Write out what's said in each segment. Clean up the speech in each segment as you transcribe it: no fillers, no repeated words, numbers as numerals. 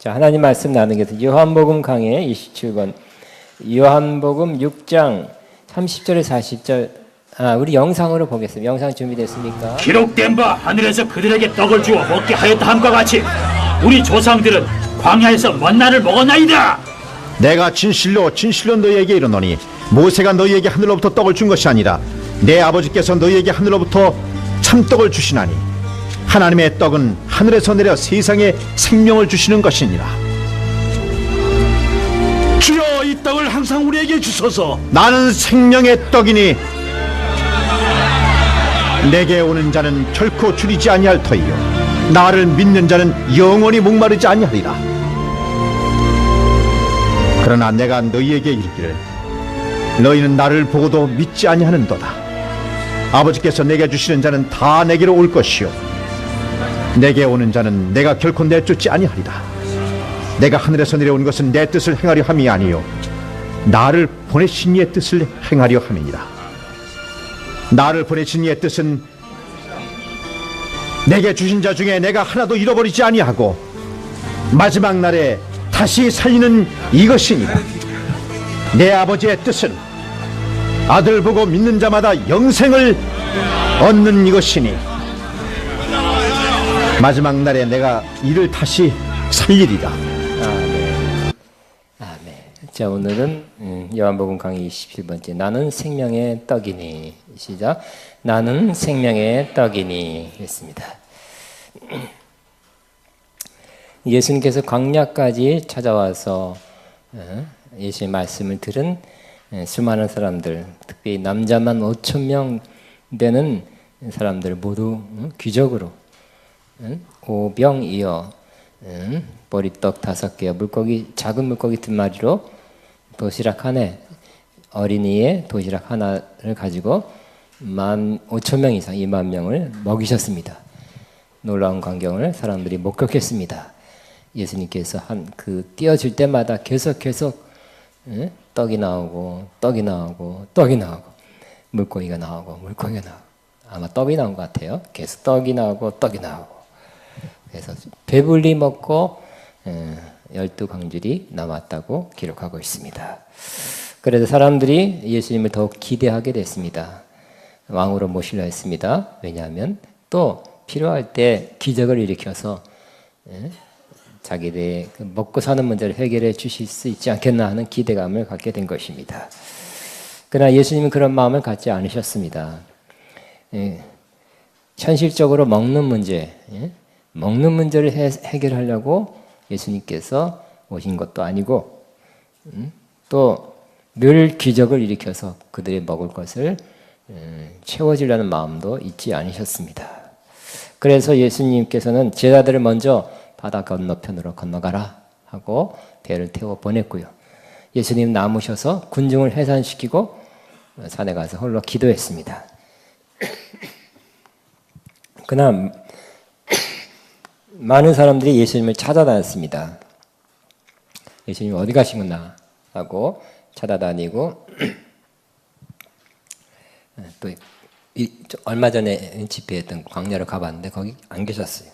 자, 하나님 말씀 나누겠습니다. 요한복음 강해 27번. 요한복음 6장 30절에 40절. 우리 영상으로 보겠습니다. 영상 준비됐습니까? 기록된 바 하늘에서 그들에게 떡을 주어 먹게 하였다 함과 같이 우리 조상들은 광야에서 먼나를 먹었나이다. 내가 진실로 너희에게 이르노니 모세가 너희에게 하늘로부터 떡을 준 것이 아니라 내 아버지께서 너희에게 하늘로부터 참떡을 주시나니 하나님의 떡은 하늘에서 내려 세상에 생명을 주시는 것이니라. 주여, 이 떡을 항상 우리에게 주소서. 나는 생명의 떡이니 내게 오는 자는 결코 줄이지 아니할 터이요 나를 믿는 자는 영원히 목마르지 아니하리라. 그러나 내가 너희에게 이르기를 너희는 나를 보고도 믿지 아니하는도다. 아버지께서 내게 주시는 자는 다 내게로 올 것이요 내게 오는 자는 내가 결코 내쫓지 아니하리라. 내가 하늘에서 내려온 것은 내 뜻을 행하려 함이 아니요 나를 보내신 이의 뜻을 행하려 함이니라. 나를 보내신 이의 뜻은 내게 주신 자 중에 내가 하나도 잃어버리지 아니하고 마지막 날에 다시 살리는 이것이니라. 내 아버지의 뜻은 아들 보고 믿는 자마다 영생을 얻는 이것이니 마지막 날에 내가 이를 다시 살리리라. 아멘. 자, 오늘은 요한복음 강의 27번째. 나는 생명의 떡이니. 시작. 나는 생명의 떡이니. 했습니다. 예수님께서 광야까지 찾아와서 예수의 말씀을 들은 수많은 사람들, 특히 남자만 5,000명 되는 사람들 모두 기적으로 오병이어 보리떡 5개와 물고기, 작은 물고기 2마리로 도시락 하나, 어린이의 도시락 하나를 가지고 15,000명 이상, 2만 명을 먹이셨습니다. 놀라운 광경을 사람들이 목격했습니다. 예수님께서 띄어질 때마다 계속 떡이 나오고 물고기가 나오고 아마 떡이 나온 것 같아요. 계속 떡이 나오고 그래서 배불리 먹고 12광줄이 남았다고 기록하고 있습니다. 그래서 사람들이 예수님을 더욱 기대하게 됐습니다. 왕으로 모시려 했습니다. 왜냐하면 또 필요할 때 기적을 일으켜서 자기들의 먹고 사는 문제를 해결해 주실 수 있지 않겠나 하는 기대감을 갖게 된 것입니다. 그러나 예수님은 그런 마음을 갖지 않으셨습니다. 현실적으로 먹는 문제를 해결하려고 예수님께서 오신 것도 아니고 또 늘 기적을 일으켜서 그들이 먹을 것을 채워주려는 마음도 잊지 않으셨습니다. 그래서 예수님께서는 제자들을 먼저 바다 건너편으로 건너가라 하고 배를 태워 보냈고요. 예수님 남으셔서 군중을 해산시키고 산에 가서 홀로 기도했습니다. 그러나 많은 사람들이 예수님을 찾아다녔습니다. 예수님 어디 가시구나 하고 찾아다니고 또 얼마 전에 집회했던 광야를 가봤는데 거기 안 계셨어요.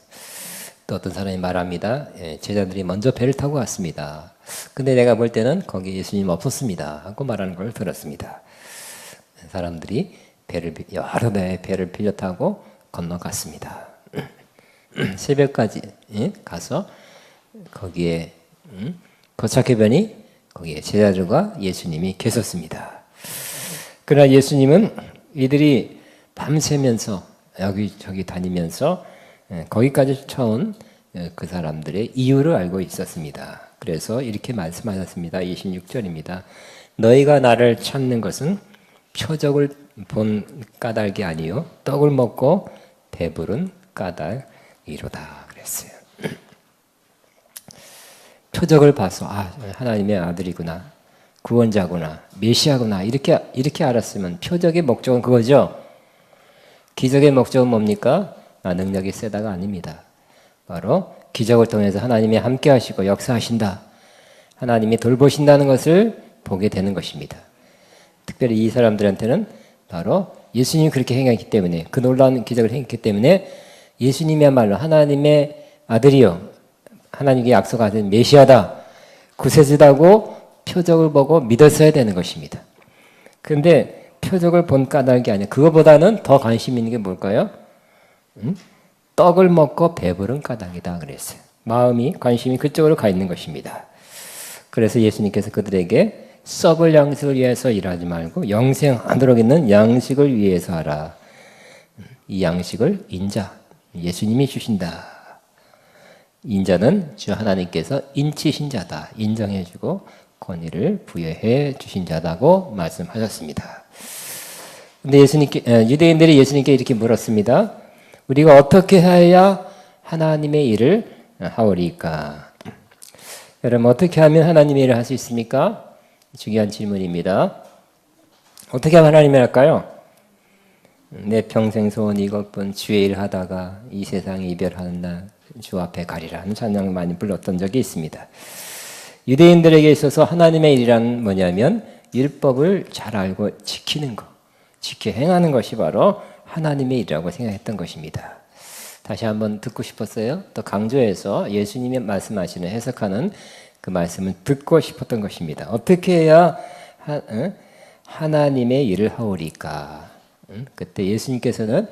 또 어떤 사람이 말합니다. 제자들이 먼저 배를 타고 갔습니다. 근데 내가 볼 때는 거기 예수님 없었습니다 하고 말하는 걸 들었습니다. 사람들이 여러 대의 배를 빌려 타고 건너갔습니다. 새벽까지 가서 거기에 도착해보니 거기에 제자들과 예수님이 계셨습니다. 그러나 예수님은 이들이 밤새면서 여기저기 다니면서 거기까지 쳐온 그 사람들의 이유를 알고 있었습니다. 그래서 이렇게 말씀하셨습니다. 26절입니다. 너희가 나를 찾는 것은 표적을 본 까닭이 아니요 떡을 먹고 배부른 까닭이로다 그랬어요. 표적을 봐서 하나님의 아들이구나, 구원자구나, 메시아구나 이렇게 알았으면 표적의 목적은 그거죠. 기적의 목적은 뭡니까? 능력이 세다가 아닙니다. 바로 기적을 통해서 하나님이 함께 하시고 역사하신다, 하나님이 돌보신다는 것을 보게 되는 것입니다. 특별히 이 사람들한테는 바로 예수님이 그렇게 행했기 때문에, 그 놀라운 기적을 행했기 때문에 예수님이야말로 하나님의 아들이요 하나님께 약속하신 메시아다, 구세주다고 표적을 보고 믿었어야 되는 것입니다. 그런데 표적을 본 까닭이 아니라 그거보다는 더 관심 있는 게 뭘까요? 떡을 먹고 배부른 까닭이다 그랬어요. 마음이 관심이 그쪽으로 가 있는 것입니다. 그래서 예수님께서 그들에게 썩을 양식을 위해서 일하지 말고 영생하도록 있는 양식을 위해서 하라. 이 양식을 인자, 예수님이 주신다. 인자는 주 하나님께서 인치신 자다. 인정해주고 권위를 부여해 주신 자다고 말씀하셨습니다. 근데 유대인들이 예수님께 이렇게 물었습니다. 우리가 어떻게 해야 하나님의 일을 하오리까? 여러분, 어떻게 하면 하나님의 일을 할 수 있습니까? 중요한 질문입니다. 어떻게 하면 하나님의 일을 할까요? 내 평생 소원 이것뿐, 주의 일 하다가 이 세상 이별하는 날 주 앞에 가리라 는 찬양을 많이 불렀던 적이 있습니다. 유대인들에게 있어서 하나님의 일이란 뭐냐면 율법을 잘 알고 지키는 것, 지켜 행하는 것이 바로 하나님의 일이라고 생각했던 것입니다. 다시 한번 듣고 싶었어요. 또 강조해서 예수님이 말씀하시는 해석하는 그 말씀을 듣고 싶었던 것입니다. 어떻게 해야 하나님의 일을 하오리까? 그때 예수님께서는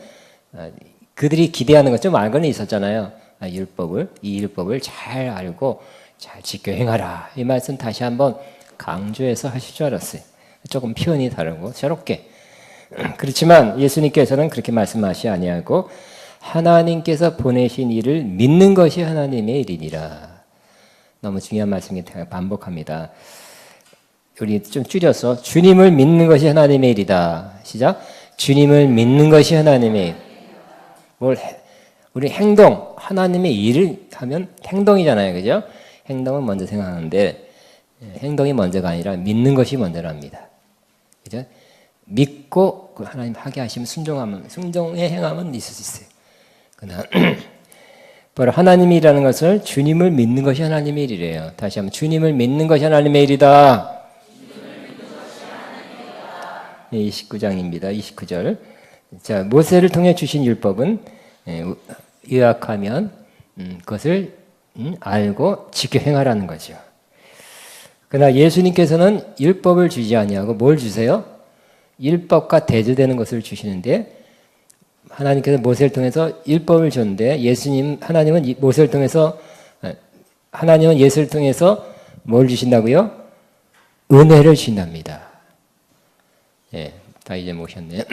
그들이 기대하는 것 좀 알고는 있었잖아요. 이 율법을 잘 알고 잘 지켜 행하라. 이 말씀 다시 한번 강조해서 하실 줄 알았어요. 조금 표현이 다르고 새롭게. 그렇지만 예수님께서는 그렇게 말씀하시 아니하고 하나님께서 보내신 일을 믿는 것이 하나님의 일이니라. 너무 중요한 말씀이니까 반복합니다. 우리 좀 줄여서 주님을 믿는 것이 하나님의 일이다. 시작. 주님을 믿는 것이 하나님의 일. 우리 행동, 하나님의 일을 하면 행동이잖아요. 그죠? 행동은 먼저 생각하는데 행동이 먼저가 아니라 믿는 것이 먼저랍니다. 그죠? 믿고 하나님 하게 하시면 순종의 행함은 있을 수 있어요. 그러나 바로 하나님이라는 것을 주님을 믿는 것이 하나님의 일이래요. 다시 한번 주님을 믿는 것이 하나님의 일이다. 29장입니다. 29절. 자, 모세를 통해 주신 율법은 요약하면 그것을 알고 지켜 행하라는 거죠. 그러나 예수님께서는 율법을 주지 아니하고 뭘 주세요? 율법과 대조되는 것을 주시는데 하나님께서 모세를 통해서 율법을 줬는데 하나님은 예수를 통해서 뭘 주신다고요? 은혜를 주신답니다. 예, 다 이제 모셨네요.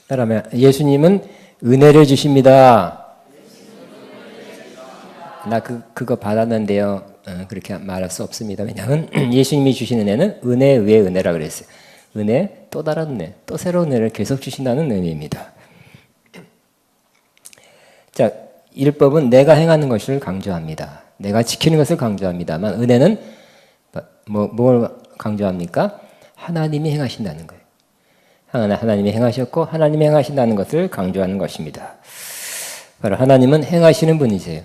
따라하면 예수님은 은혜를 주십니다. 나 그거 받았는데요. 그렇게 말할 수 없습니다. 왜냐하면 예수님이 주신 은혜는 은혜 위에 은혜라 그랬어요. 은혜, 또 다른 은혜, 또 새로운 은혜를 계속 주신다는 의미입니다. 자, 율법은 내가 행하는 것을 강조합니다. 내가 지키는 것을 강조합니다만 은혜는 뭘 강조합니까? 하나님이 행하신다는 거예요. 하나님이 행하셨고 하나님이 행하신다는 것을 강조하는 것입니다. 바로 하나님은 행하시는 분이세요.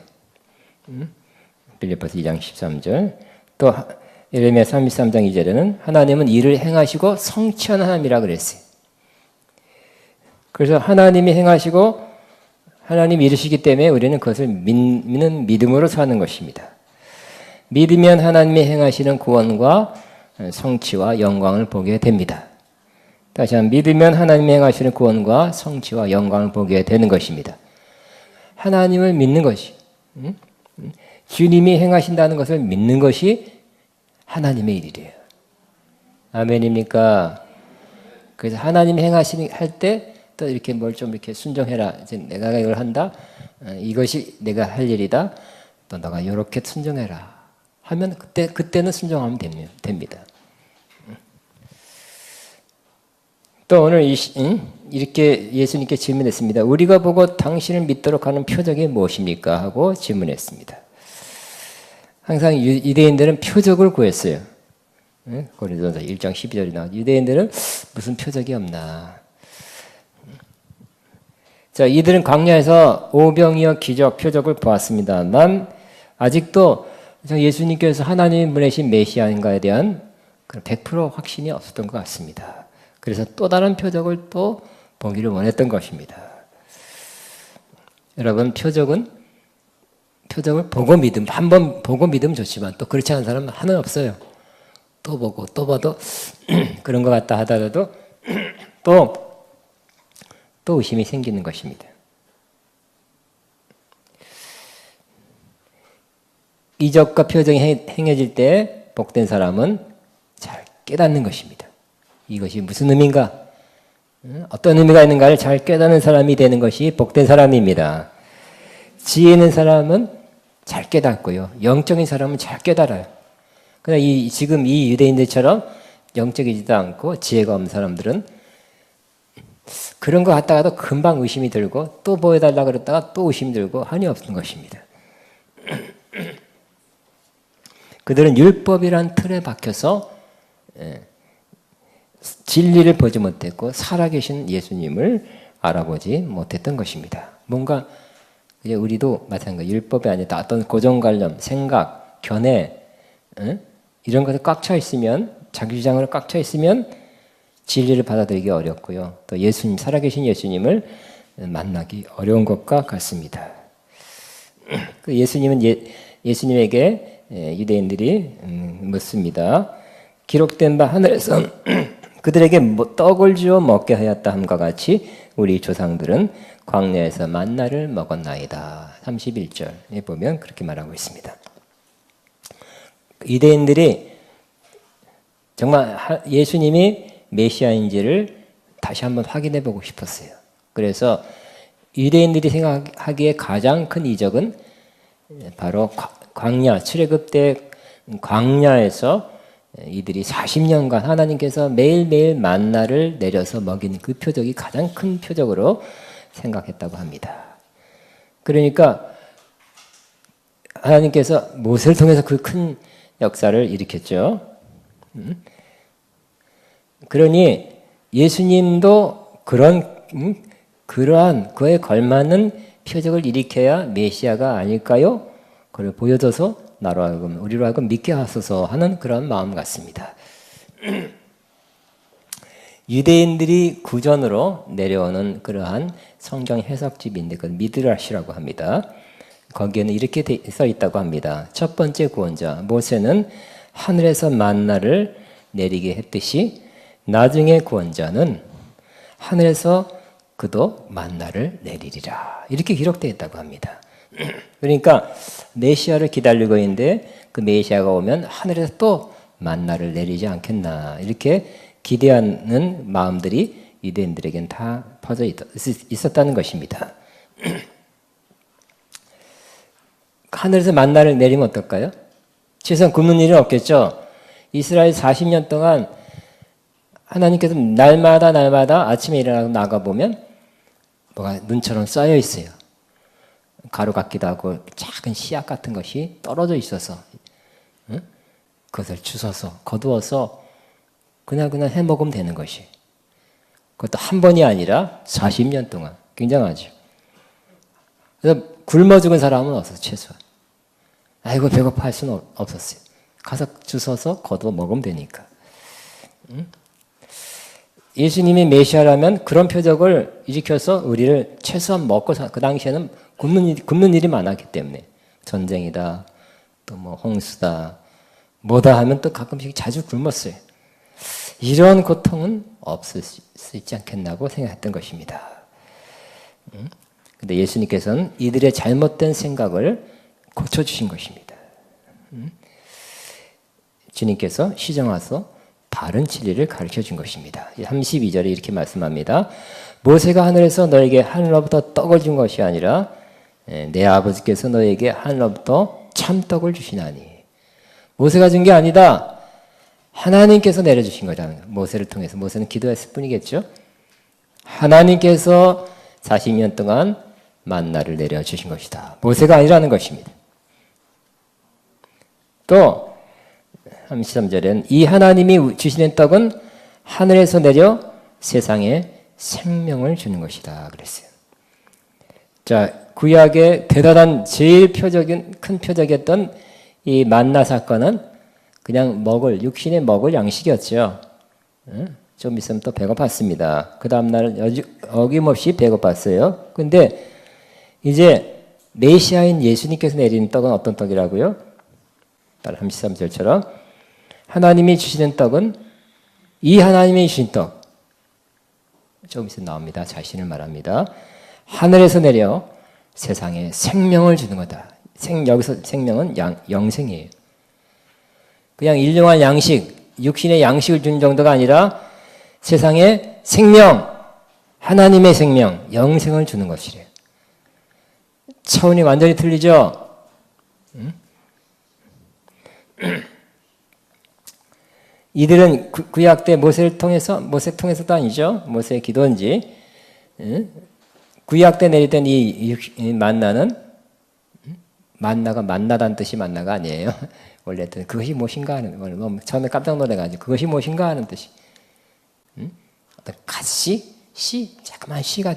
빌립보서 2장 13절 또 예레미야 33장 2절에는 하나님은 일을 행하시고 성취하는 하나님이라 그랬어요. 그래서 하나님이 행하시고 하나님이 이루시기 때문에 우리는 그것을 믿는 믿음으로 사는 것입니다. 믿으면 하나님이 행하시는 구원과 성취와 영광을 보게 됩니다. 다시 한번 믿으면 하나님이 행하시는 구원과 성취와 영광을 보게 되는 것입니다. 하나님을 믿는 것이 주님이 행하신다는 것을 믿는 것이 하나님의 일이래요. 아멘입니까? 그래서 하나님이 행하시는 할 때 또 이렇게 뭘 좀 이렇게 순종해라. 이제 내가 이걸 한다. 이것이 내가 할 일이다. 또 너가 이렇게 순종해라. 하면 그때는 순종하면 됩니다. 또 오늘 이렇게 예수님께 질문했습니다. 우리가 보고 당신을 믿도록 하는 표적이 무엇입니까? 하고 질문했습니다. 항상 유대인들은 표적을 구했어요. 고린도전서 1장 12절이 나와 유대인들은 무슨 표적이 없나. 자, 이들은 광야에서 오병이어 기적, 표적을 보았습니다만 아직도 예수님께서 하나님이 보내신 메시아인가에 대한 100% 확신이 없었던 것 같습니다. 그래서 또 다른 표적을 또 보기를 원했던 것입니다. 여러분, 표적은 표적을 보고 믿음, 한 번 보고 믿으면 좋지만 또 그렇지 않은 사람은 하나 없어요. 또 보고 또 봐도 그런 것 같다 하더라도 또 의심이 생기는 것입니다. 이적과 표적이 행해질 때 복된 사람은 잘 깨닫는 것입니다. 이것이 무슨 의미인가? 어떤 의미가 있는가를 잘 깨닫는 사람이 되는 것이 복된 사람입니다. 지혜 있는 사람은 잘 깨닫고요. 영적인 사람은 잘 깨달아요. 그러나 지금 이 유대인들처럼 영적이지도 않고 지혜가 없는 사람들은 그런 것 같다가도 금방 의심이 들고 또 보여달라 그랬다가 또 의심이 들고 한이 없는 것입니다. 그들은 율법이란 틀에 박혀서 진리를 보지 못했고 살아계신 예수님을 알아보지 못했던 것입니다. 뭔가 이제 우리도 마찬가지 율법이 아니다. 어떤 고정관념, 생각, 견해 이런 것에 꽉 차 있으면 자기 주장으로 꽉 차 있으면 진리를 받아들이기 어렵고요. 또 예수님, 살아계신 예수님을 만나기 어려운 것과 같습니다. 그 예수님에게 유대인들이 묻습니다. 기록된 바 하늘에서 그들에게 떡을 주어 먹게 하였다 함과 같이 우리 조상들은 광야에서 만나를 먹었나이다. 31절에 보면 그렇게 말하고 있습니다. 유대인들이 정말 예수님이 메시아인지를 다시 한번 확인해 보고 싶었어요. 그래서 유대인들이 생각하기에 가장 큰 이적은 바로 광야, 출애굽 때 광야에서 이들이 40년간 하나님께서 매일매일 만나를 내려서 먹이는 그 표적이 가장 큰 표적으로 생각했다고 합니다. 그러니까 하나님께서 모세를 통해서 그 큰 역사를 일으켰죠. 그러니 예수님도 그러한 그에 걸맞는 표적을 일으켜야 메시아가 아닐까요? 그걸 보여줘서 우리로 하여금 믿게 하소서 하는 그런 마음 같습니다. 유대인들이 구전으로 내려오는 그러한 성경 해석집인데 그건 미드라시라고 합니다. 거기에는 이렇게 써 있다고 합니다. 첫 번째 구원자 모세는 하늘에서 만나를 내리게 했듯이 나중에 구원자는 하늘에서 그도 만나를 내리리라. 이렇게 기록되어 있다고 합니다. 그러니까 메시아를 기다리고 있는데 그 메시아가 오면 하늘에서 또 만나를 내리지 않겠나 이렇게 기대하는 마음들이 유대인들에겐 다 퍼져 있었다는 것입니다. 하늘에서 만나를 내리면 어떨까요? 최소한 굶는 일은 없겠죠. 이스라엘 40년 동안 하나님께서 날마다 아침에 일어나고 나가보면 뭐가 눈처럼 쌓여 있어요. 가루 같기도 하고 작은 씨앗 같은 것이 떨어져 있어서 그것을 주워서 거두어서 그냥 해먹으면 되는 것이. 그것도 한 번이 아니라 40년 동안. 굉장하죠. 그래서 굶어 죽은 사람은 없었어요. 최소한. 아이고 배고파 할 수는 없었어요. 가서 주워서 거두어 먹으면 되니까. 예수님이 메시아라면 그런 표적을 일으켜서 우리를 최소한 먹고 그 당시에는 굶는 일이 많았기 때문에 전쟁이다 또 뭐 홍수다 뭐다 하면 또 가끔씩 자주 굶었어요. 이런 고통은 없을 수 있지 않겠나고 생각했던 것입니다. 근데 예수님께서는 이들의 잘못된 생각을 고쳐주신 것입니다. 주님께서 시정하서 바른 진리를 가르쳐 준 것입니다. 32절에 이렇게 말씀합니다. 모세가 하늘에서 너에게 하늘로부터 떡을 준 것이 아니라 내 아버지께서 너에게 하늘로부터 참떡을 주시나니. 모세가 준 게 아니다. 하나님께서 내려주신 거다. 모세를 통해서. 모세는 기도했을 뿐이겠죠. 하나님께서 40년 동안 만나를 내려주신 것이다. 모세가 아니라는 것입니다. 또 33절에는 이 하나님이 주시는 떡은 하늘에서 내려 세상에 생명을 주는 것이다 그랬어요. 자, 구약의 대단한 제일 큰 표적이었던 이 만나 사건은 그냥 육신에 먹을 양식이었죠. 좀 있으면 또 배고팠습니다. 그 다음날 어김없이 배고팠어요. 근데 이제 메시아인 예수님께서 내리는 떡은 어떤 떡이라고요? 따라 33절처럼 하나님이 주시는 떡은 이 하나님이 주신 떡. 조금 있으면 나옵니다. 자신을 말합니다. 하늘에서 내려 세상에 생명을 주는 거다. 여기서 생명은 영생이에요. 그냥 일용할 양식, 육신의 양식을 주는 정도가 아니라 세상에 생명, 하나님의 생명, 영생을 주는 것이래요. 차원이 완전히 틀리죠? 이들은 구약 때 모세 통해서도 아니죠. 모세의 기도인지. 구약 때 내리던 이 만나는 만나가 만나다는 뜻이 만나가 아니에요. 원래 그것이 무엇인가 하는 처음에 깜짝 놀래가지고 그것이 무엇인가 하는 뜻이 어떤 갓씨, 자그마한 씨가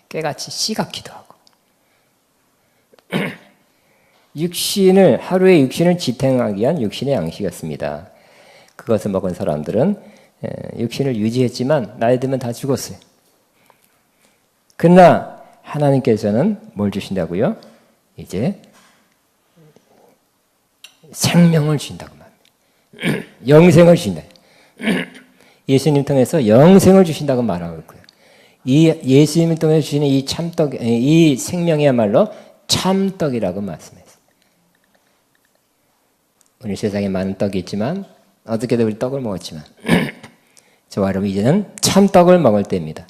깨같이 씨 같기도 하고 하루에 육신을 지탱하기 위한 육신의 양식이었습니다. 그것을 먹은 사람들은 육신을 유지했지만 나이 들면 다 죽었어요. 그러나 하나님께서는 뭘 주신다고요? 이제 생명을 주신다고 말합니다. 영생을 주신다. 예수님 통해서 영생을 주신다고 말하고 있고요. 이 예수님을 통해서 주시는 이 참떡, 이 생명이야말로 참떡이라고 말씀했어요. 오늘 세상에 많은 떡이 있지만 어떻게든 우리 떡을 먹었지만 저와 여러분 이제는 참떡을 먹을 때입니다.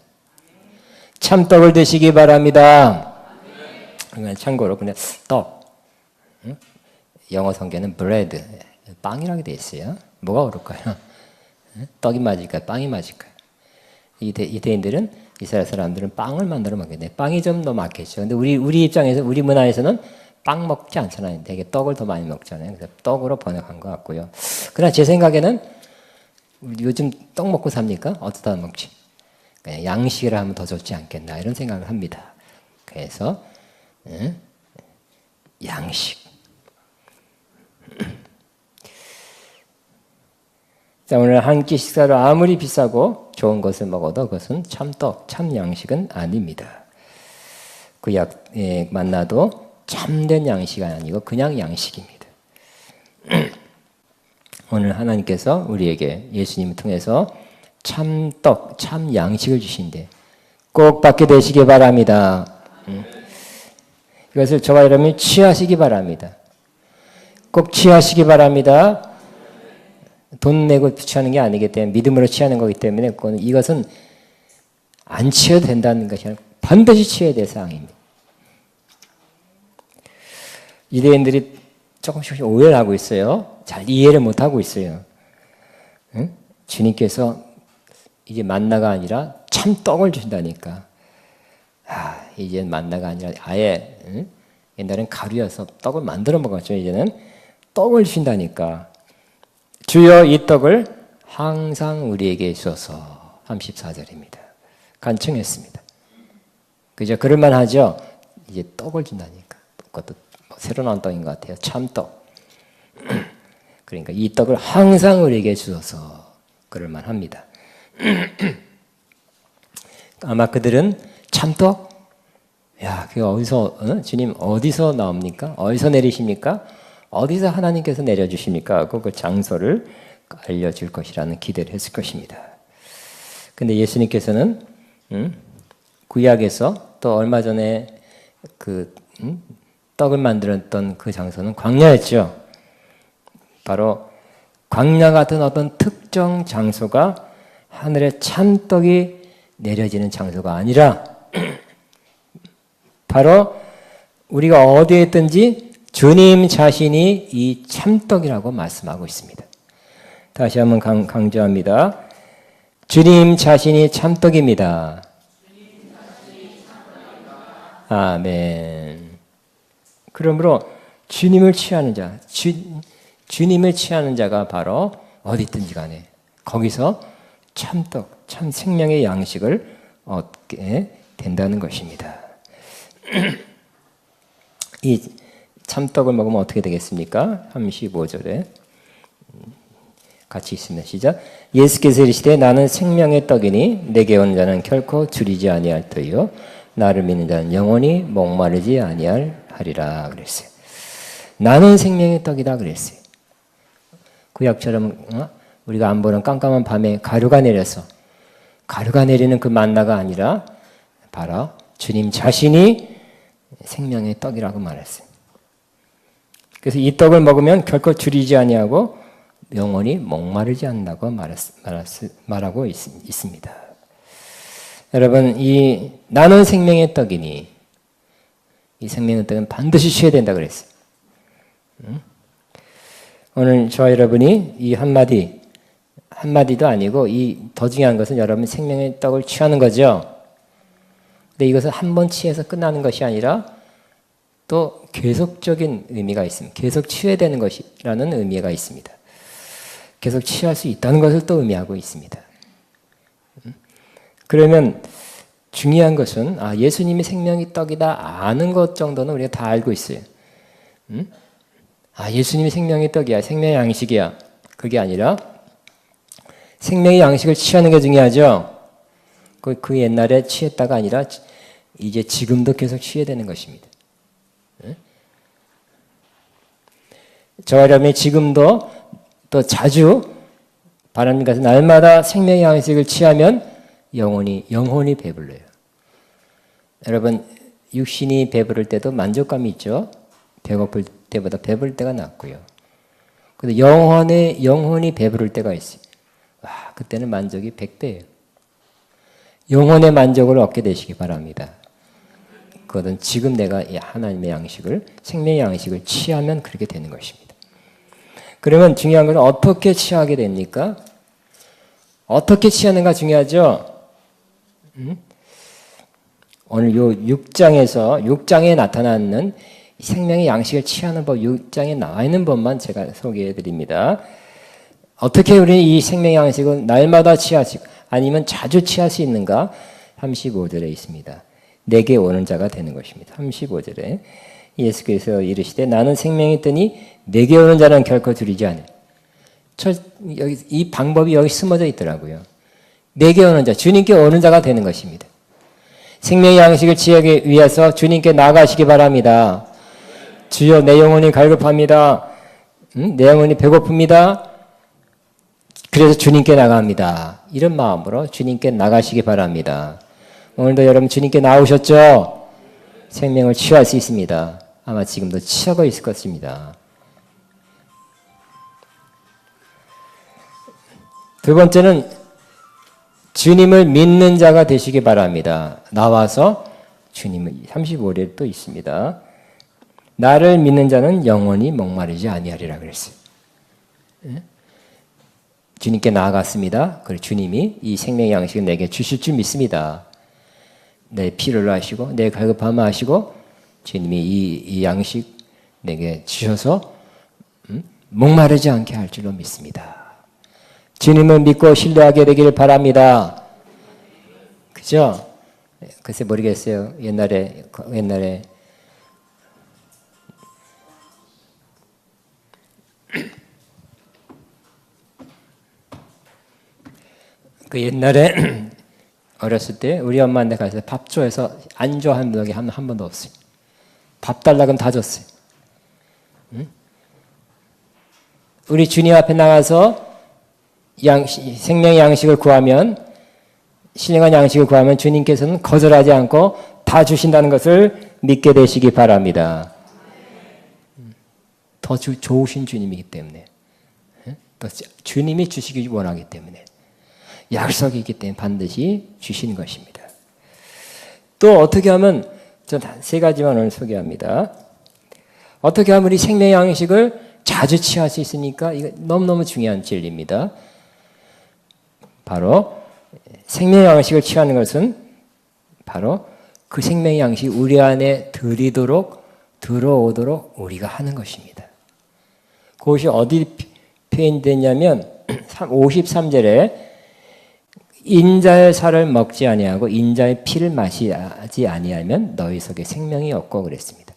참떡을 드시기 바랍니다. 참고로 그냥 떡, 영어 성경은 bread, 빵이라고 되어 있어요. 뭐가 어울까요? 떡이 맞을까요? 빵이 맞을까요? 유대인들은 이스라엘 사람들은 빵을 만들어 먹겠네. 빵이 좀 더 맞겠죠. 근데 우리 입장에서 우리 문화에서는 빵 먹지 않잖아요. 되게 떡을 더 많이 먹잖아요. 그래서 떡으로 번역한 것 같고요. 그러나 제 생각에는 요즘 떡 먹고 삽니까? 어디다 먹지? 그냥 양식을 하면 더 좋지 않겠나 이런 생각을 합니다. 그래서 양식. 자, 오늘 한 끼 식사로 아무리 비싸고 좋은 것을 먹어도 그것은 참떡, 참 양식은 아닙니다. 구약에 만나도 참된 양식이 아니고 그냥 양식입니다. 오늘 하나님께서 우리에게 예수님을 통해서 참떡, 참 양식을 주신데 꼭 받게 되시기 바랍니다. 이것을 저와 여러분이 취하시기 바랍니다. 꼭 취하시기 바랍니다. 돈 내고 취하는 게 아니기 때문에 믿음으로 취하는 거기 때문에 이것은 안 취해도 된다는 것이 아니라 반드시 취해야 될 사항입니다. 유대인들이 조금씩 오해를 하고 있어요. 잘 이해를 못하고 있어요. 응? 주님께서 이제 만나가 아니라 참떡을 주신다니까. 이제 만나가 아니라 아예 옛날엔 가루여서 떡을 만들어 먹었죠. 이제는 떡을 주신다니까. 주여 이 떡을 항상 우리에게 주소서. 34절입니다. 간청했습니다. 그죠? 그럴만 하죠? 이제 떡을 준다니까. 그것도 새로 나온 떡인 것 같아요. 참떡. 그러니까 이 떡을 항상 우리에게 주소서. 그럴만 합니다. 아마 그들은 참떡? 야, 그게 어디서, 주님 어디서 나옵니까? 어디서 내리십니까? 어디서 하나님께서 내려주십니까? 하고 그 장소를 알려줄 것이라는 기대를 했을 것입니다. 근데 예수님께서는 구약에서 또 얼마 전에 그 떡을 만들었던 그 장소는 광야였죠. 바로 광야 같은 어떤 특정 장소가 하늘에 참떡이 내려지는 장소가 아니라 바로 우리가 어디에 있든지 주님 자신이 이 참떡이라고 말씀하고 있습니다. 다시 한번 강조합니다. 주님 자신이 참떡입니다. 아멘. 그러므로 주님을 취하는 자, 주님을 취하는 자가 바로 어디 있든지 간에 거기서 참떡, 참 생명의 양식을 얻게 된다는 것입니다. 이 참떡을 먹으면 어떻게 되겠습니까? 35절에 같이 있습니다. 시작. 예수께서 이르시되 나는 생명의 떡이니 내게 온 자는 결코 줄이지 아니할 터이요 나를 믿는 자는 영원히 목마르지 아니하리라. 아니하리라 그랬어요. 나는 생명의 떡이다 그랬어요. 구약처럼 우리가 안 보는 깜깜한 밤에 가루가 내려서 가루가 내리는 그 만나가 아니라 바로 주님 자신이 생명의 떡이라고 말했어요. 그래서 이 떡을 먹으면 결코 줄이지 아니하고 영원히 목마르지 않는다고 말하고 있습니다. 여러분, 이 나는 생명의 떡이니 이 생명의 떡은 반드시 취해야 된다 그랬어요. 오늘 저와 여러분이 이 한마디도 아니고 이 더 중요한 것은 여러분 생명의 떡을 취하는 거죠. 근데 이것은 한 번 취해서 끝나는 것이 아니라 또 계속적인 의미가 있습니다. 계속 취해야 되는 것이라는 의미가 있습니다. 계속 취할 수 있다는 것을 또 의미하고 있습니다. 그러면 중요한 것은 예수님이 생명의 떡이다 아는 것 정도는 우리가 다 알고 있어요. 예수님이 생명의 떡이야, 생명의 양식이야. 그게 아니라 생명의 양식을 취하는 게 중요하죠. 그 옛날에 취했다가 아니라 이제 지금도 계속 취해야 되는 것입니다. 저와 여러분이 지금도 또 자주 바랍니다. 날마다 생명의 양식을 취하면 영혼이 배불러요. 여러분, 육신이 배부를 때도 만족감이 있죠. 배고플 때보다 배부를 때가 낫고요. 근데 영혼이 배부를 때가 있어요. 그때는 만족이 100배예요. 영혼의 만족을 얻게 되시기 바랍니다. 그것은 지금 내가 하나님의 양식을, 생명의 양식을 취하면 그렇게 되는 것입니다. 그러면 중요한 것은 어떻게 취하게 됩니까? 어떻게 취하는가 중요하죠? 오늘 요 6장에 나타나는 생명의 양식을 취하는 법, 6장에 나와 있는 법만 제가 소개해 드립니다. 어떻게 우리는 이 생명의 양식을 날마다 취할 수, 아니면 자주 취할 수 있는가? 35절에 있습니다. 내게 오는 자가 되는 것입니다. 35절에 예수께서 이르시되 나는 생명이 있더니 내게 오는 자는 결코 줄이지 않아요. 이 방법이 여기 숨어져 있더라고요. 내게 오는 자, 주님께 오는 자가 되는 것입니다. 생명의 양식을 취하기 위해서 주님께 나가시기 바랍니다. 주여 내 영혼이 갈급합니다. 내 영혼이 배고픕니다. 그래서 주님께 나갑니다. 이런 마음으로 주님께 나가시기 바랍니다. 오늘도 여러분 주님께 나오셨죠? 생명을 취할 수 있습니다. 아마 지금도 취하고 있을 것입니다. 두 번째는 주님을 믿는 자가 되시기 바랍니다. 나와서 주님을 35절에 또 있습니다. 나를 믿는 자는 영원히 목마르지 아니하리라 그랬어요. 주님께 나아갔습니다. 그리고 주님이 이 생명의 양식을 내게 주실 줄 믿습니다. 내 필요를 아시고 내 갈급함을 아시고 주님이 이 양식 내게 주셔서 목마르지 않게 할 줄로 믿습니다. 주님을 믿고 신뢰하게 되기를 바랍니다. 그죠? 글쎄 모르겠어요. 옛날에 어렸을 때 우리 엄마한테 가서 밥 줘해서 안 좋아하는 적이 한 번도 없어요. 밥 달라 그러면 다 줬어요. 우리 주님 앞에 나가서 생명의 양식을 구하면, 신령한 양식을 구하면 주님께서는 거절하지 않고 다 주신다는 것을 믿게 되시기 바랍니다. 더 좋으신 주님이기 때문에, 또 주님이 주시기 원하기 때문에, 약속이 있기 때문에 반드시 주시는 것입니다. 또 어떻게 하면, 전 세 가지만 오늘 소개합니다. 어떻게 하면 우리 생명의 양식을 자주 취할 수 있으니까 이거 너무너무 중요한 진리입니다. 바로 생명의 양식을 취하는 것은 바로 그 생명의 양식이 우리 안에 들어오도록 우리가 하는 것입니다. 그것이 어디 표현됐냐면 53절에 인자의 살을 먹지 아니하고 인자의 피를 마시지 아니하면 너희 속에 생명이 없고 그랬습니다.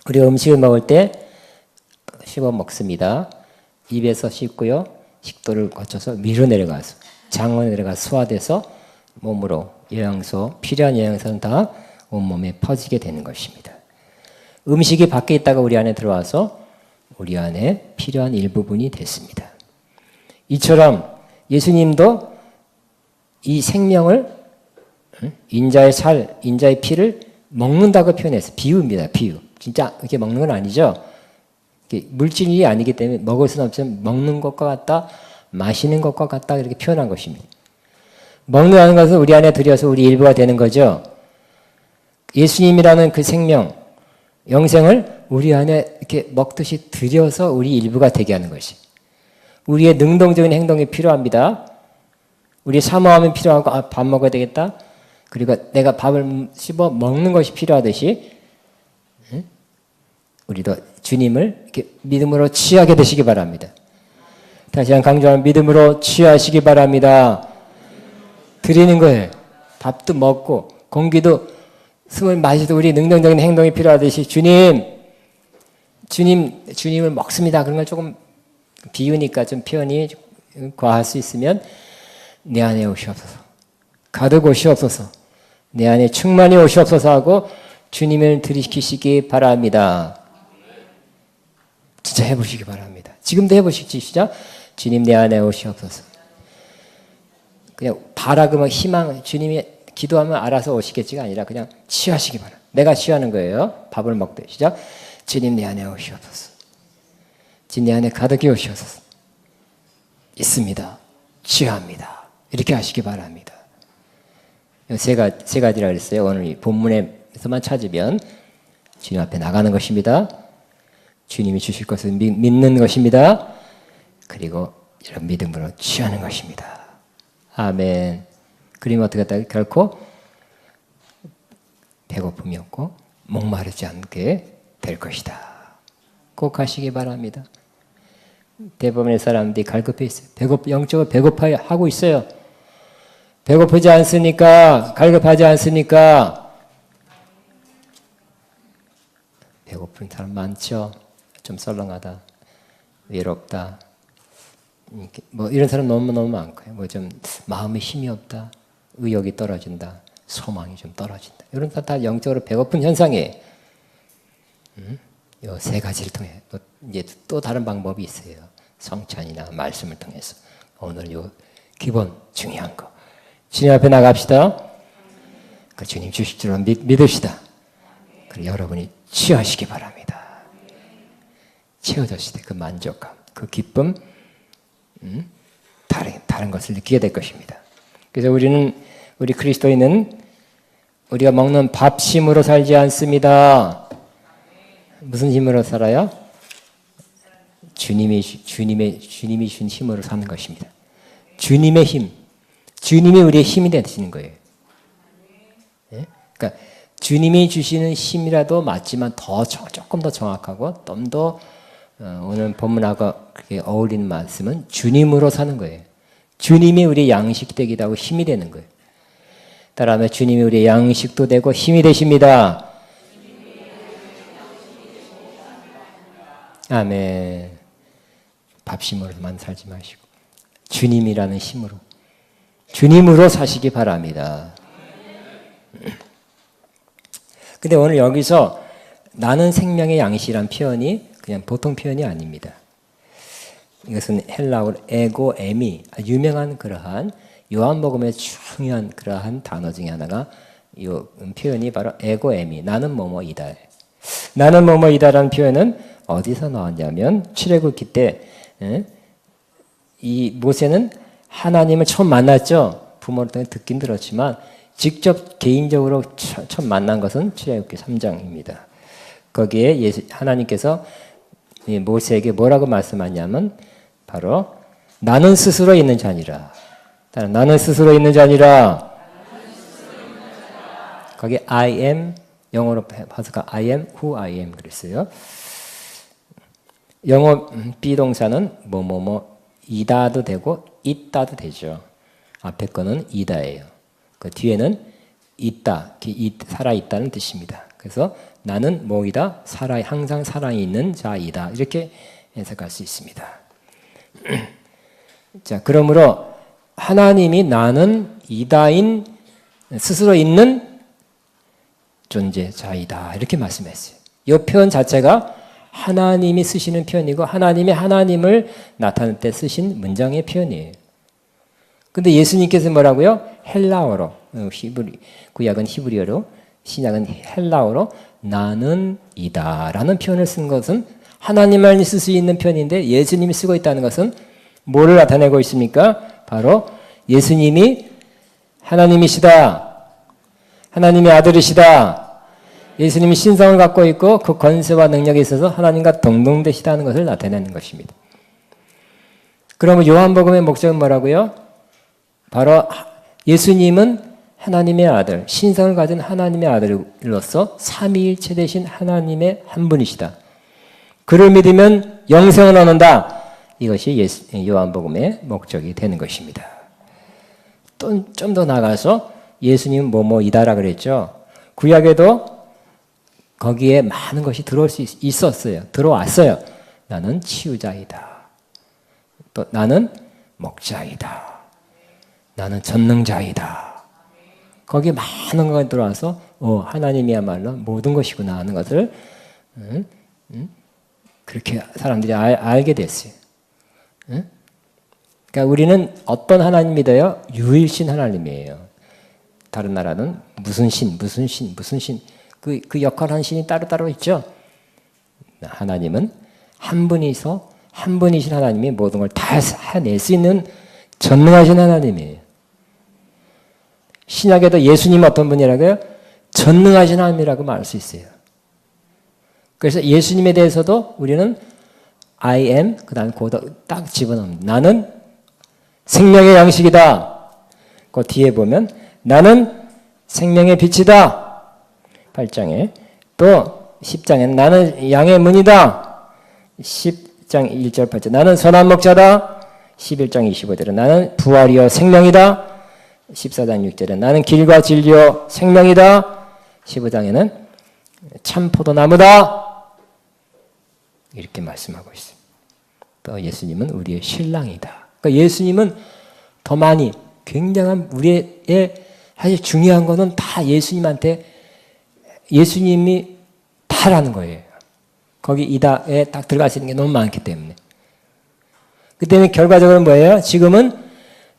우리 음식을 먹을 때 씹어 먹습니다. 입에서 씹고요. 식도를 거쳐서 위로 내려가서 장으로 내려가 소화돼서 몸으로 필요한 영양소는 다 온몸에 퍼지게 되는 것입니다. 음식이 밖에 있다가 우리 안에 들어와서 우리 안에 필요한 일부분이 됐습니다. 이처럼 예수님도 이 생명을 인자의 살, 인자의 피를 먹는다고 표현해서 비유입니다. 비유. 진짜 이렇게 먹는 건 아니죠. 물질이 아니기 때문에 먹을 수는 없지만 먹는 것과 같다, 마시는 것과 같다 이렇게 표현한 것입니다. 먹는다는 것은 우리 안에 들여서 우리 일부가 되는 거죠. 예수님이라는 그 생명, 영생을 우리 안에 이렇게 먹듯이 들여서 우리 일부가 되게 하는 것이. 우리의 능동적인 행동이 필요합니다. 우리 사모함이 필요하고 밥 먹어야 되겠다. 그리고 내가 밥을 씹어 먹는 것이 필요하듯이 우리도 주님을 이렇게 믿음으로 취하게 되시기 바랍니다. 다시 한 강조하면 믿음으로 취하시기 바랍니다. 드리는 거예요. 밥도 먹고 공기도 숨을 마시도 우리 능동적인 행동이 필요하듯이 주님을 먹습니다. 그런 걸 조금 비유니까 좀 표현이 과할 수 있으면 내 안에 오시옵소서. 가득 오시옵소서. 내 안에 충만히 오시옵소서 하고 주님을 들이키시기 바랍니다. 진짜 해보시기 바랍니다. 지금도 해보시지. 시작. 주님 내 안에 오시옵소서. 그냥 바라그만 희망, 주님이 기도하면 알아서 오시겠지가 아니라 그냥 취하시기 바랍니다. 내가 취하는 거예요. 밥을 먹되. 시작. 주님 내 안에 오시옵소서. 주님 내 안에 가득히 오시옵소서. 있습니다. 취합니다. 이렇게 하시기 바랍니다. 세 가지라 그랬어요. 오늘 이 본문에서만 찾으면 주님 앞에 나가는 것입니다. 주님이 주실 것을 믿는 것입니다. 그리고 이런 믿음으로 취하는 것입니다. 아멘. 그러면 어떻게 했다? 결코 배고픔이 없고 목마르지 않게 될 것이다. 꼭 하시기 바랍니다. 대부분의 사람들이 갈급해 있어요. 영적으로 배고파야 하고 있어요. 배고프지 않습니까? 갈급하지 않습니까? 배고픈 사람 많죠. 좀 썰렁하다, 외롭다, 뭐 이런 사람 너무 많고요. 뭐 좀 마음에 힘이 없다, 의욕이 떨어진다, 소망이 좀 떨어진다. 이런 다 영적으로 배고픈 현상이에요. 이 세 가지를 통해 이제 또 다른 방법이 있어요. 성찬이나 말씀을 통해서 오늘 요 기본 중요한 거. 주님 앞에 나갑시다. 그 주님 주실 줄 믿읍시다. 그리고 여러분이 취하시기 바랍니다. 채워졌을 때 그 만족감, 그 기쁨, 다른 것을 느끼게 될 것입니다. 그래서 우리 그리스도인은 우리가 먹는 밥심으로 살지 않습니다. 무슨 힘으로 살아요? 주님이 준 힘으로 사는 것입니다. 주님의 힘, 주님이 우리의 힘이 되시는 거예요. 네? 그러니까 주님이 주시는 힘이라도 맞지만 조금 더 정확하고 좀 더 오늘 본문하고 그렇게 어울리는 말씀은 주님으로 사는 거예요. 주님이 우리의 양식되기도 하고 힘이 되는 거예요. 따라하면 주님이 우리의 양식도 되고 힘이 되십니다. 아멘. 밥심으로만 살지 마시고 주님이라는 힘으로, 주님으로 사시기 바랍니다. 근데 오늘 여기서 나는 생명의 양식이란 표현이 그냥 보통 표현이 아닙니다. 이것은 헬라어로 에고에미, 유명한 그러한 요한복음의 중요한 그러한 단어 중에 하나가 이 표현이 바로 에고에미, 나는 뭐뭐이다. 나는 뭐뭐이다라는 표현은 어디서 나왔냐면 출애굽기 때 이 모세는 하나님을 처음 만났죠. 부모를 통해 듣긴 들었지만 직접 개인적으로 처음 만난 것은 출애굽기 3장입니다. 거기에 하나님께서 모세에게 뭐라고 말씀하냐면 바로 나는 스스로 있는 자니라. 나는 스스로 있는 자니라. 거기 I am, 영어로 봐서 I am who I am 그랬어요. 영어 비동사는 이다도 되고 있다도 되죠. 앞에 거는 이다예요. 그 뒤에는 있다, 살아있다는 뜻입니다. 그래서 나는 뭐이다? 항상 살아있는 자이다. 이렇게 해석할 수 있습니다. 자, 그러므로 하나님이 나는 이다인 스스로 있는 역존재자이다 이렇게 말씀했어요. 이 표현 자체가 하나님이 쓰시는 표현이고 하나님이 하나님을 나타낼 때 쓰신 문장의 표현이에요. 근데 예수님께서 뭐라고요? 헬라어로, 구약은 히브리어로, 신약은 헬라어로 나는 이다라는 표현을 쓴 것은 하나님만이 쓸 수 있는 표현인데 예수님이 쓰고 있다는 것은 뭐를 나타내고 있습니까? 바로 예수님이 하나님이시다. 하나님의 아들이시다. 예수님이 신성을 갖고 있고 그 권세와 능력에 있어서 하나님과 동등되시다는 것을 나타내는 것입니다. 그러면 요한복음의 목적은 뭐라고요? 바로 예수님은 하나님의 아들, 신성을 가진 하나님의 아들로서 삼위일체 되신 하나님의 한 분이시다. 그를 믿으면 영생을 얻는다. 이것이 요한복음의 목적이 되는 것입니다. 또 좀 더 나가서 예수님은 뭐뭐이다라 그랬죠. 구약에도 거기에 많은 것이 들어올 수 있었어요. 들어왔어요. 나는 치유자이다. 또 나는 목자이다. 나는 전능자이다. 거기에 많은 것이 들어와서 하나님이야말로 모든 것이구나 하는 것을 그렇게 사람들이 알게 됐어요. 그러니까 우리는 어떤 하나님 믿어요? 유일신 하나님이에요. 다른 나라는 무슨 신. 그 역할하는 신이 따로따로 있죠. 하나님은 한 분이서 한 분이신 하나님이 모든 걸 다 해낼 수 있는 전능하신 하나님이에요. 신약에도 예수님 어떤 분이라고요? 전능하신 하나님이라고 말할 수 있어요. 그래서 예수님에 대해서도 우리는 I am 그 다음에 딱 집어넣습니다. 나는 생명의 양식이다. 그 뒤에 보면 나는 생명의 빛이다. 8장에 또 10장에는 나는 양의 문이다. 10장 1절 8절 나는 선한 목자다. 11장 25절에 나는 부활이요 생명이다. 14장 6절에 나는 길과 진리요 생명이다. 15장에는 참 포도나무다. 이렇게 말씀하고 있습니다. 또 예수님은 우리의 신랑이다. 그러니까 예수님은 더 많이 굉장한 우리의 사실 중요한 것은 다 예수님한테 예수님이 다라는 거예요. 거기 이다에 딱 들어갈 수 있는 게 너무 많기 때문에. 그 때문에 결과적으로 뭐예요? 지금은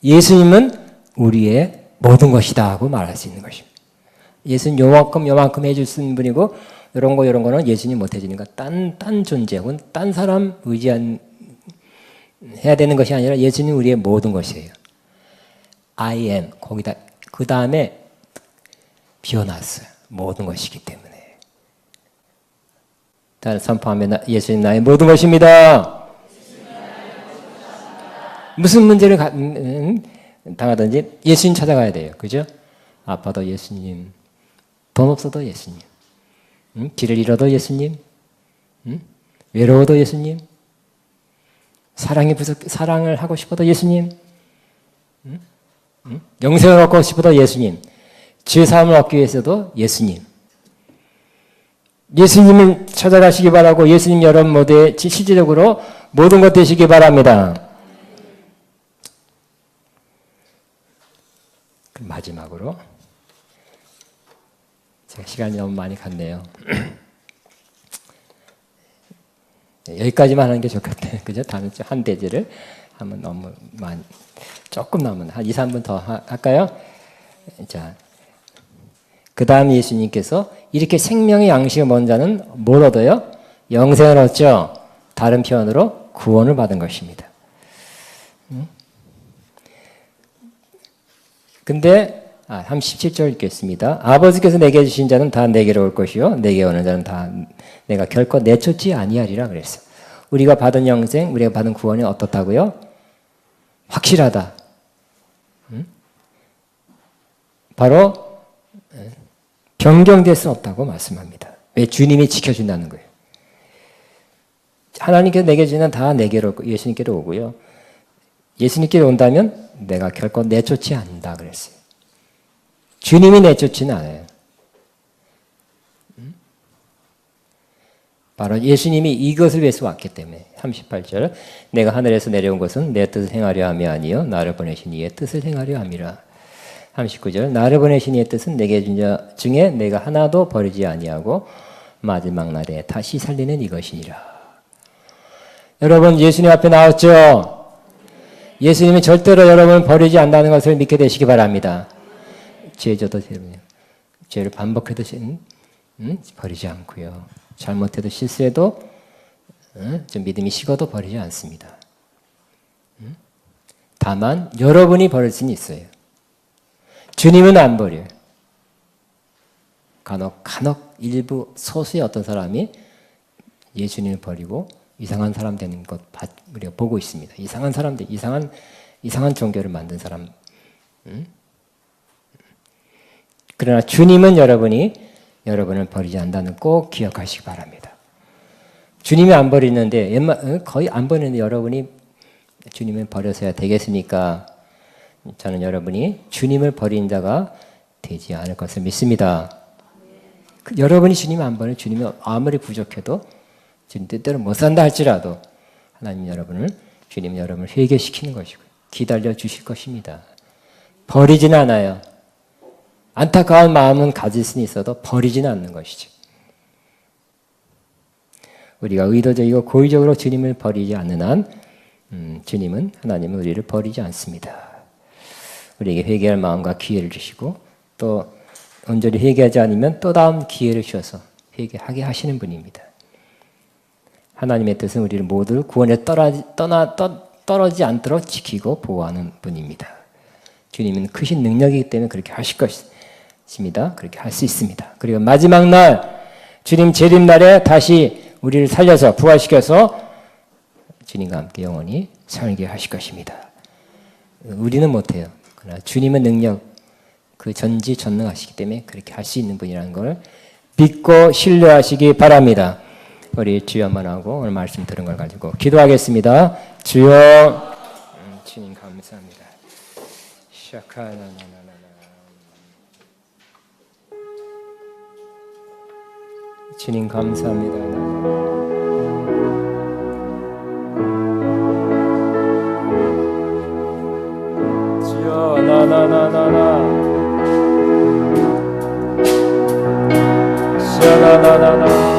예수님은 우리의 모든 것이다 하고 말할 수 있는 것입니다. 예수는 요만큼 해줄 수 있는 분이고 이런 거는 예수님 못 해주니까 딴 존재 혹은 딴 사람 해야 되는 것이 아니라 예수님 우리의 모든 것이에요. I am 거기다 그 다음에 비워놨어요. 모든 것이기 때문에. 자, 선포하면 예수님 나의 모든 것입니다. 무슨 문제를 당하든지 예수님 찾아가야 돼요. 그죠? 아파도 예수님, 돈 없어도 예수님, 길을 잃어도 예수님, 외로워도 예수님, 사랑을 하고 싶어도 예수님, 영생을 얻고 싶어도 예수님, 죄사함을 얻기 위해서도 예수님. 예수님을 찾아가시기 바라고 예수님 여러분 모두에 실질적으로 모든 것 되시기 바랍니다. 마지막으로 제가 시간이 너무 많이 갔네요. 여기까지만 하는 게 좋겠네요. 그죠? 다음에 한 대지를 하면 너무 많이 조금 남은 한 2, 3분 더 할까요? 자, 그 다음 예수님께서 이렇게 생명의 양식을 먹은 자는 뭘 얻어요? 영생을 얻죠. 다른 표현으로 구원을 받은 것입니다. 근데 37절 읽겠습니다. 아버지께서 내게 주신 자는 다 내게로 올 것이요 내게 오는 자는 다 내가 결코 내쫓지 아니하리라 그랬어요. 우리가 받은 영생, 우리가 받은 구원이 어떻다고요? 확실하다. 바로 변경될 수 없다고 말씀합니다. 왜? 주님이 지켜준다는 거예요. 하나님께서 내게 주는 다 내게로 예수님께로 오고요. 예수님께로 온다면 내가 결코 내쫓지 않는다 그랬어요. 주님이 내쫓지는 않아요. 바로 예수님이 이것을 위해서 왔기 때문에 38절 내가 하늘에서 내려온 것은 내 뜻을 행하려 함이 아니요 나를 보내신 이의 뜻을 행하려 함이라. 39절 나를 보내신 이의 뜻은 내게 준 자 중에 내가 하나도 버리지 아니하고 마지막 날에 다시 살리는 이것이니라. 여러분 예수님 앞에 나왔죠. 예수님은 절대로 여러분을 버리지 않는다는 것을 믿게 되시기 바랍니다. 죄져도 죄를 반복해도 버리지 않고요. 잘못해도 실수해도 좀 믿음이 식어도 버리지 않습니다. 다만 여러분이 버릴 수는 있어요. 주님은 안 버려요. 간혹 일부 소수의 어떤 사람이 예수님을 버리고 이상한 사람 되는 것 우리가 보고 있습니다. 이상한 사람들, 이상한 종교를 만든 사람. 그러나 주님은 여러분을 버리지 않는다는 꼭 기억하시기 바랍니다. 주님이 안 버리는데 거의 안 버리는데 여러분이 주님을 버려서야 되겠습니까? 저는 여러분이 주님을 버린 자가 되지 않을 것을 믿습니다. 여러분이 주님을 안 버리면 주님이 아무리 부족해도 주님 뜻대로 못 산다 할지라도 하나님 주님 여러분을 회개시키는 것이고 기다려 주실 것입니다. 버리지는 않아요. 안타까운 마음은 가질 수는 있어도 버리지는 않는 것이죠. 우리가 의도적이고 고의적으로 주님을 버리지 않는 한 하나님은 우리를 버리지 않습니다. 우리에게 회개할 마음과 기회를 주시고 또 온전히 회개하지 않으면 또 다음 기회를 주셔서 회개하게 하시는 분입니다. 하나님의 뜻은 우리를 모두 구원에 떨어지지 않도록 지키고 보호하는 분입니다. 주님은 크신 능력이기 때문에 그렇게 하실 것입니다. 그렇게 할 수 있습니다. 그리고 마지막 날 주님 재림날에 다시 우리를 살려서 부활시켜서 주님과 함께 영원히 살게 하실 것입니다. 우리는 못해요. 그러나 주님은 능력, 그 전지전능하시기 때문에 그렇게 할 수 있는 분이라는 걸 믿고 신뢰하시기 바랍니다. 우리 주여 한번 하고 오늘 말씀 들은 걸 가지고 기도하겠습니다. 주여, 주님 감사합니다. 주님 감사합니다. 주여 나나나나나 샤나나나나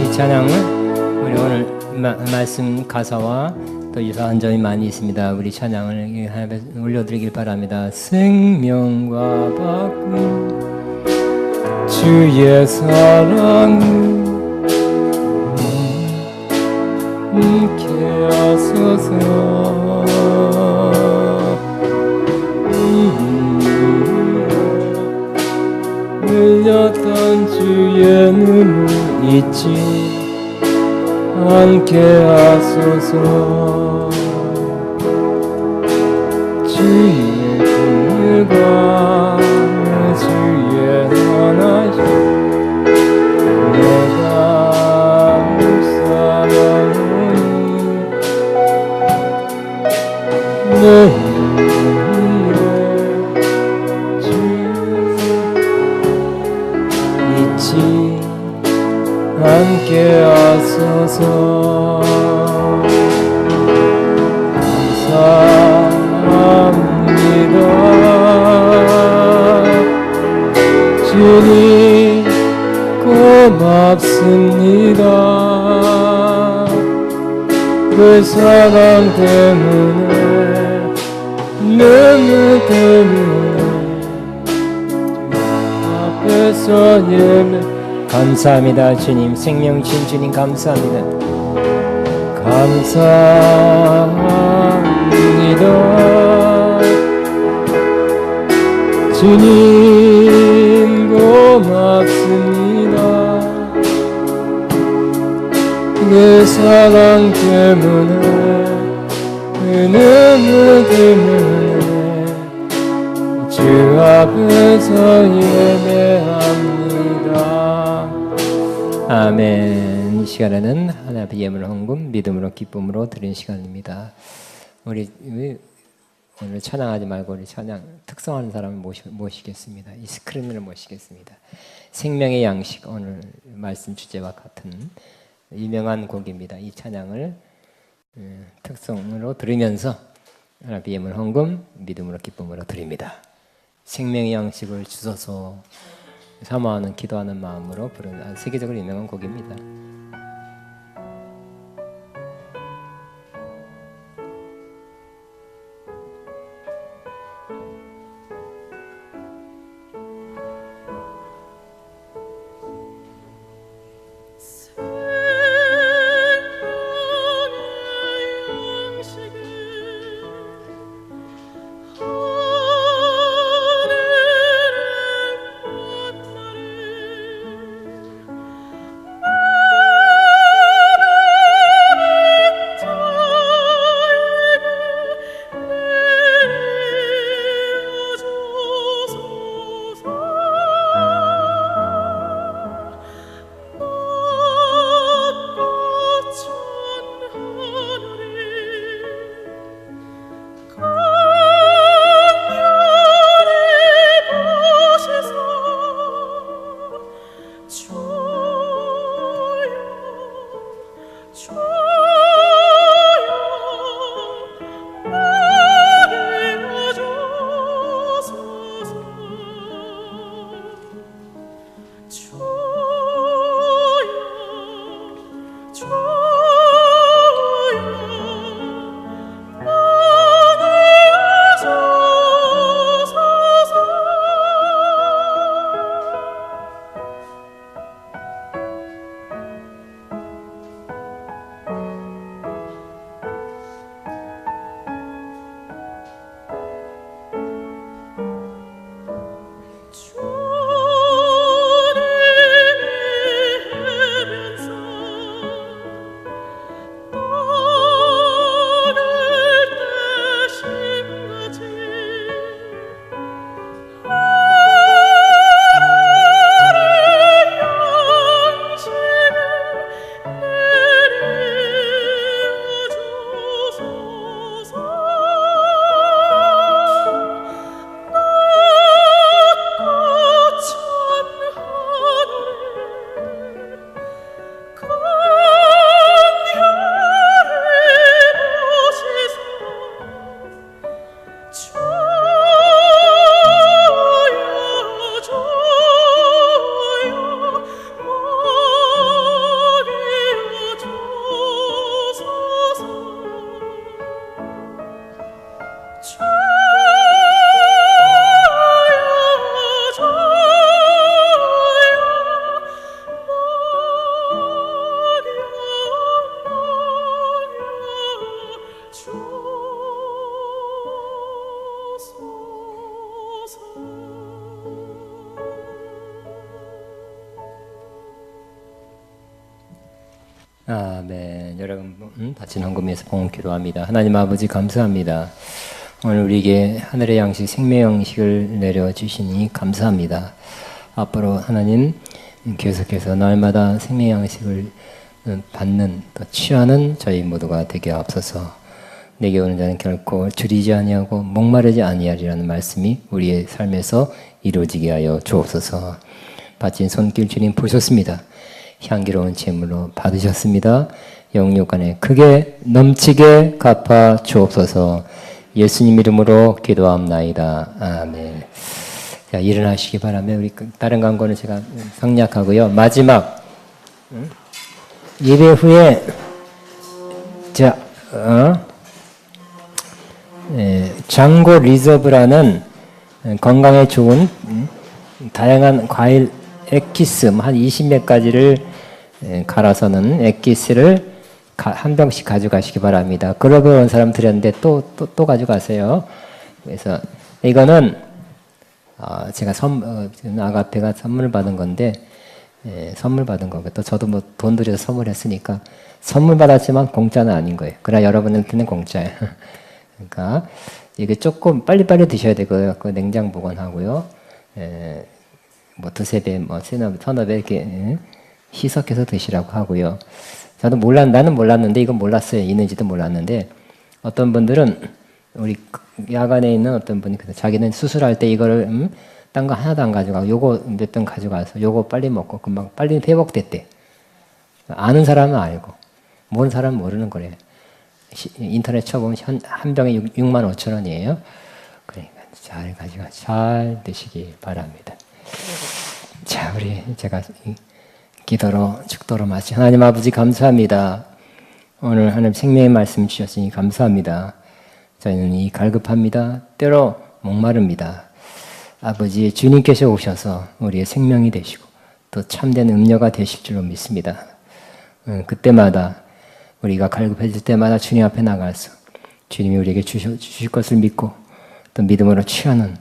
이 찬양은 우리 오늘 말씀 가사와 또 유사한 점이 많이 있습니다. 우리 찬양을 하나님께 올려드리길 바랍니다. 생명과 바꿈 주의 사랑을 함께 하소서. 흘렸던 주의 눈물 잊지 않게 하소서. 하소서. 주의 긍휼과 주의 선하심 내가 묵상하오니 내 위에 주 잊지 않게 하소서. 감사합니다. 주님 고맙습니다. 그 사랑 때문에 눈물 때문에 앞에서 예배 감사합니다. 주님 생명 신 주님 감사합니다. 감사합니다. 주님 고맙습니다. 그 사랑 때문에 그 눈물 때문에 주 앞에서 예배합니다. 아멘. 이 시간에는 하나님 앞에 예물 헌금 믿음으로 기쁨으로 드리는 시간입니다. 우리 오늘 찬양하지 말고 우리 찬양 특성하는 사람을 모시겠습니다. 이 스크린을 모시겠습니다. 생명의 양식 오늘 말씀 주제와 같은 유명한 곡입니다. 이 찬양을 특성으로 들으면서 하나님 앞에 예물 헌금 믿음으로 기쁨으로 드립니다. 생명의 양식을 주소서 사모하는 기도하는 마음으로 부르는 세계적으로 유명한 곡입니다. 아멘. 여러분 다친 헌금에서 봉헌 기도합니다. 하나님 아버지 감사합니다. 오늘 우리에게 하늘의 양식 생명 양식을 내려주시니 감사합니다. 앞으로 하나님 계속해서 날마다 생명 양식을 받는 또 취하는 저희 모두가 되게 앞서서 내게 오는 자는 결코 줄이지 아니하고 목마르지 아니하리라는 말씀이 우리의 삶에서 이루어지게 하여 주옵소서. 바친 손길 주님 보셨습니다. 향기로운 제물로 받으셨습니다. 영육간에 크게 넘치게 갚아 주옵소서. 예수님 이름으로 기도합나이다. 아멘. 자, 일어나시기 바라며 우리 다른 광고는 제가 생략하고요. 마지막 예배 후에 장고 리저브라는 건강에 좋은 다양한 과일 액기스 한 20몇 가지를 갈아서는 액기스를 한 병씩 가져가시기 바랍니다. 글로벌 온 사람 드렸는데 또 가져가세요. 그래서 이거는 제가 아가페가 선물 받은 건데 선물 받은 거고 또 저도 뭐 돈 들여서 선물했으니까 선물 받았지만 공짜는 아닌 거예요. 그러나 여러분한테는 공짜예요. 그러니까 이게 조금 빨리빨리 드셔야 되고요. 그 냉장 보관하고요. 뭐 두세 배, 뭐 서너 배 이렇게 희석해서 드시라고 하고요. 저도 나는 몰랐는데 이건 몰랐어요. 있는지도 몰랐는데 어떤 분들은 우리 야간에 있는 어떤 분이 자기는 수술할 때 이거를 딴 거 하나도 안 가져가고 요거 몇 병 가져가서 요거 빨리 먹고 금방 빨리 회복됐대. 아는 사람은 알고 모르는 사람은 모르는 거래요. 인터넷 쳐보면 한 병에 65,000원이에요. 그러니까 잘 가져가 잘 드시기 바랍니다. 자, 제가 기도로 축도로 마치 하나님 아버지 감사합니다. 오늘 하나님 생명의 말씀 주셨으니 감사합니다. 저희는 이 갈급합니다. 때로 목마릅니다. 아버지 주님께서 오셔서 우리의 생명이 되시고 또 참된 음료가 되실 줄로 믿습니다. 그때마다 우리가 갈급해질 때마다 주님 앞에 나가서 주님이 우리에게 주실 것을 믿고 또 믿음으로 취하는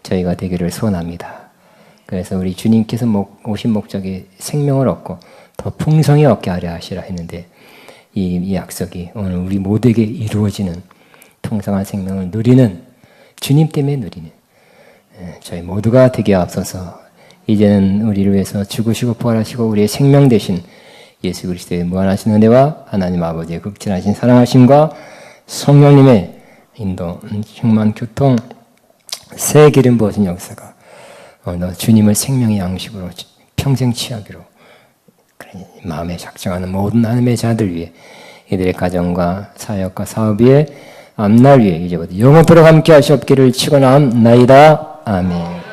저희가 되기를 소원합니다. 그래서 우리 주님께서 오신 목적이 생명을 얻고 더 풍성히 얻게 하려 하시라 했는데 이 약속이 오늘 우리 모두에게 이루어지는 풍성한 생명을 누리는 주님 때문에 누리는 저희 모두가 되게 앞서서 이제는 우리를 위해서 죽으시고 부활하시고 우리의 생명 되신 예수 그리스도의 무한하신 은혜와 하나님 아버지의 극진하신 사랑하심과 성령님의 인도, 충만 교통, 새 기름 부어진 역사가 너 주님을 생명의 양식으로 평생 취하기로 마음에 작정하는 모든 하나님의 자들 위해 이들의 가정과 사역과 사업 위에 앞날 위에 이제부터 영원토록 함께 하시옵기를 축원하옵나이다. 아멘.